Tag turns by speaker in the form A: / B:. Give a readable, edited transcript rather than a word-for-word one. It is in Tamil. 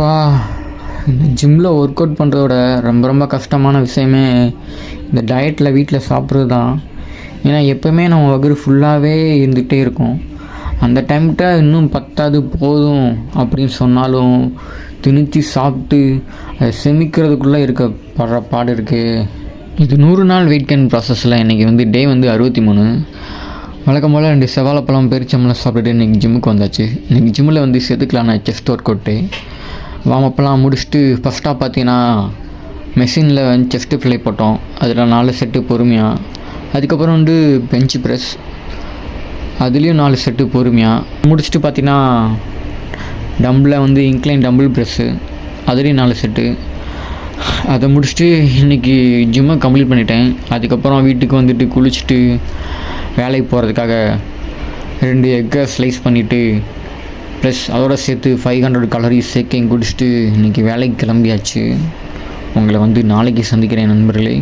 A: அப்பா, இந்த ஜிம்மில் ஒர்க் அவுட் பண்ணுறதோட ரொம்ப ரொம்ப கஷ்டமான விஷயமே இந்த டயட்டில் வீட்டில் சாப்பிட்றது தான். ஏன்னா எப்போவுமே நம்ம வகுறு ஃபுல்லாகவே இருந்துகிட்டே இருக்கும். அந்த டைம்கிட்ட இன்னும் பத்தாது போதும் அப்படின்னு சொன்னாலும் திணிச்சு சாப்பிட்டு அதை செமிக்கிறதுக்குள்ளே இருக்க படுற பாடு இருக்குது. இது 100 நாள் வெயிட் கெயின் ப்ராசஸில் இன்றைக்கி வந்து டே வந்து 63. வழக்கம் போல் 2 செவ்வாழைப்பழம் பேரிச்சம்பழம் சாப்பிட்டுட்டு இன்றைக்கி ஜிம்முக்கு வந்தாச்சு. இன்றைக்கி ஜிம்மில் வந்து செதுக்கலான செஸ்ட் ஒர்க் அவுட்டு வார்மப்லாம் முடிச்சுட்டு ஃபஸ்ட்டாக பார்த்தீங்கன்னா மெஷினில் வந்து செஸ்ட்டு ஃப்ளை போட்டோம். அதில் 4 செட்டு பொறுமையாக. அதுக்கப்புறம் வந்து பெஞ்சு ப்ரெஸ், அதுலேயும் 4 செட்டு பொறுமையாக முடிச்சுட்டு பார்த்தீங்கன்னா டம்பில் வந்து இன்க்ளைன் டம்பிள் ப்ரெஸ்ஸு, அதுலேயும் 4 செட்டு. அதை முடிச்சுட்டு இன்றைக்கி ஜிம்மை கம்ப்ளீட் பண்ணிட்டேன். அதுக்கப்புறம் வீட்டுக்கு வந்துட்டு குளிச்சுட்டு வேலைக்கு போகிறதுக்காக 2 எக்கை ஸ்லைஸ் பண்ணிவிட்டு ப்ளஸ் அதோட சேர்த்து 500 கலோரிஸ் சேர்க்கையும் குடிச்சிட்டு இன்றைக்கி வேலைக்கு கிளம்பியாச்சு. உங்களை வந்து நாளைக்கு சந்திக்கிறேன் நண்பர்களே.